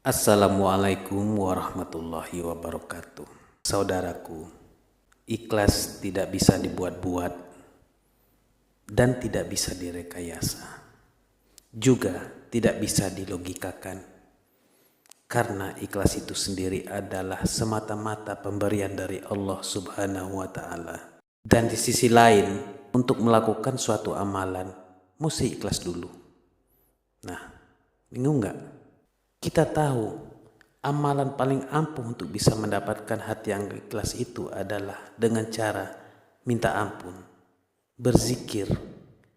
Assalamualaikum warahmatullahi wabarakatuh. Saudaraku, ikhlas tidak bisa dibuat-buat dan tidak bisa direkayasa. Juga tidak bisa dilogikakan. Karena ikhlas itu sendiri adalah semata-mata pemberian dari Allah Subhanahu wa Ta'ala. Dan di sisi lain, untuk melakukan suatu amalan, mesti ikhlas dulu. Nah, bingung nggak? Kita tahu amalan paling ampuh untuk bisa mendapatkan hati yang ikhlas itu adalah dengan cara minta ampun, berzikir,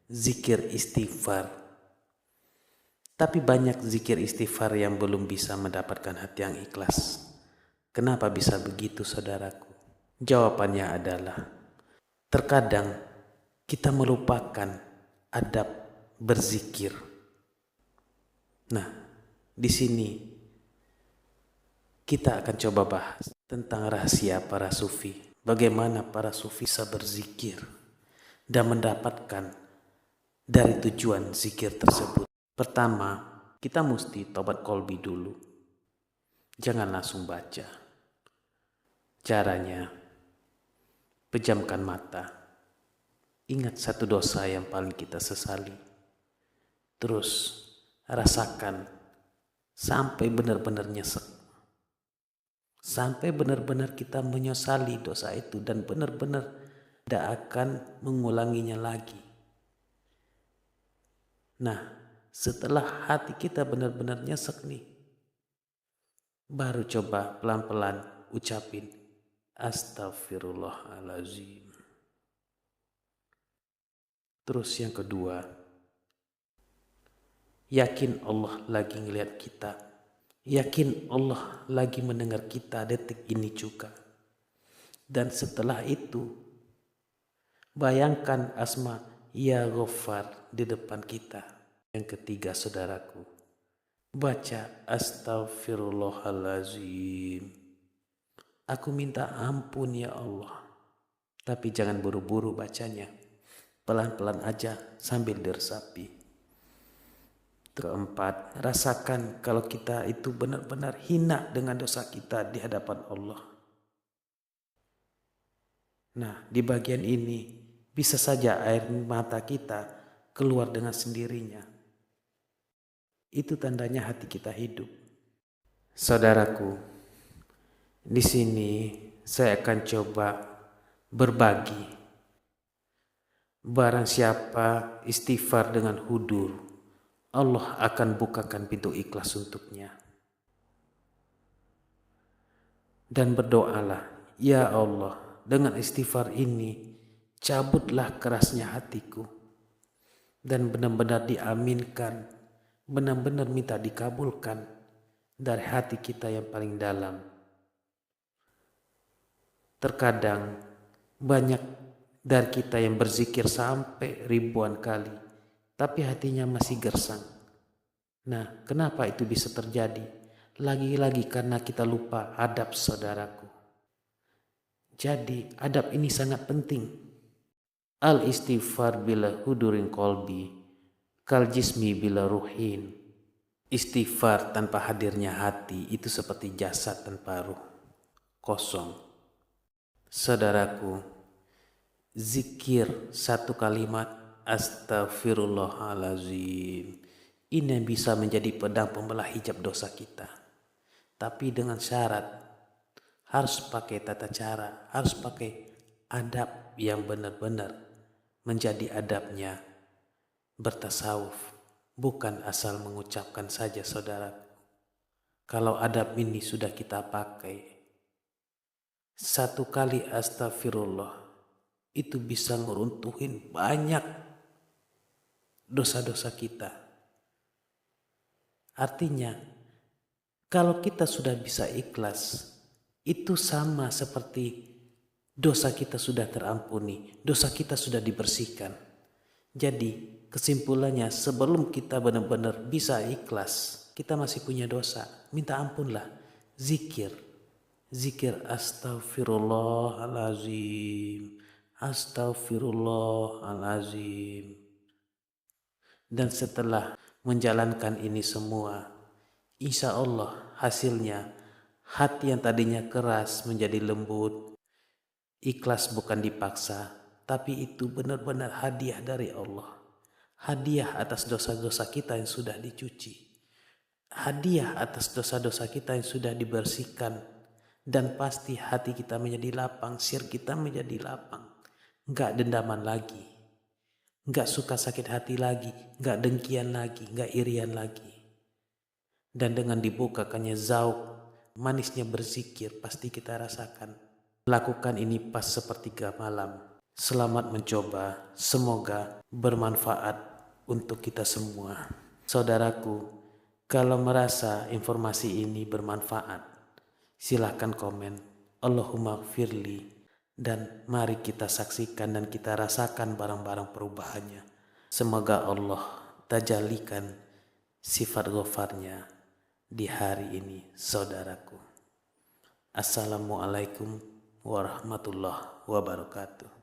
zikir istighfar. Tapi banyak zikir istighfar yang belum bisa mendapatkan hati yang ikhlas. Kenapa bisa begitu, saudaraku? Jawabannya adalah terkadang kita melupakan adab berzikir. Nah, di sini kita akan coba bahas tentang rahasia para sufi. Bagaimana para sufi bisa berzikir dan mendapatkan dari tujuan zikir tersebut. Pertama, kita mesti tobat kolbi dulu. Jangan langsung baca. Caranya, pejamkan mata. Ingat satu dosa yang paling kita sesali. Terus rasakan sampai benar-benar nyesek. Sampai benar-benar kita menyesali dosa itu dan benar-benar tidak akan mengulanginya lagi. Nah, setelah hati kita benar-benar nyesek nih, baru coba pelan-pelan ucapin Astaghfirullahaladzim. Terus yang kedua, yakin Allah lagi ngelihat kita. Yakin Allah lagi mendengar kita detik ini juga. Dan setelah itu, bayangkan asma Ya Ghaffar di depan kita. Yang ketiga, saudaraku, baca Astaghfirullahaladzim. Aku minta ampun ya Allah. Tapi jangan buru-buru bacanya. Pelan-pelan aja sambil diresapi. Keempat, rasakan kalau kita itu benar-benar hina dengan dosa kita di hadapan Allah. Nah, di bagian ini bisa saja air mata kita keluar dengan sendirinya. Itu tandanya hati kita hidup. Saudaraku, di sini saya akan coba berbagi. Barang siapa istighfar dengan hudur, Allah akan bukakan pintu ikhlas untuknya. Dan berdoalah, ya Allah, dengan istighfar ini, cabutlah kerasnya hatiku. Dan benar-benar diaminkan, benar-benar minta dikabulkan dari hati kita yang paling dalam. Terkadang banyak dari kita yang berzikir sampai ribuan kali, tapi hatinya masih gersang. Nah, kenapa itu bisa terjadi? Lagi-lagi karena kita lupa adab, saudaraku. Jadi, adab ini sangat penting. Al-istighfar bila hudurin kolbi, kal jismi bila ruhin. Istighfar tanpa hadirnya hati itu seperti jasad tanpa ruh, kosong. Saudaraku, zikir satu kalimat Astaghfirullahaladzim ini bisa menjadi pedang pembelah hijab dosa kita. Tapi dengan syarat harus pakai tata cara, harus pakai adab yang benar-benar menjadi adabnya bertasawuf, bukan asal mengucapkan saja, saudara. Kalau adab ini sudah kita pakai, satu kali astagfirullah itu bisa ngeruntuhin banyak dosa-dosa kita. Artinya, kalau kita sudah bisa ikhlas, itu sama seperti dosa kita sudah terampuni, dosa kita sudah dibersihkan. Jadi, kesimpulannya sebelum kita benar-benar bisa ikhlas, kita masih punya dosa, minta ampunlah, zikir Astaghfirullahaladzim, Astaghfirullahaladzim. Dan setelah menjalankan ini semua, insya Allah hasilnya hati yang tadinya keras menjadi lembut. Ikhlas bukan dipaksa, tapi itu benar-benar hadiah dari Allah. Hadiah atas dosa-dosa kita yang sudah dicuci. Hadiah atas dosa-dosa kita yang sudah dibersihkan. Dan pasti hati kita menjadi lapang, sir kita menjadi lapang. Gak dendaman lagi. Gak suka sakit hati lagi. Gak dengkian lagi. Gak irian lagi. Dan dengan dibukakannya zauk, manisnya berzikir, pasti kita rasakan. Lakukan ini pas sepertiga malam. Selamat mencoba, semoga bermanfaat untuk kita semua. Saudaraku, kalau merasa informasi ini bermanfaat, silahkan komen Allahumma firli, dan mari kita saksikan dan kita rasakan barang-barang perubahannya. Semoga Allah tajalikan sifat ghafarnya di hari ini, saudaraku. Assalamualaikum warahmatullahi wabarakatuh.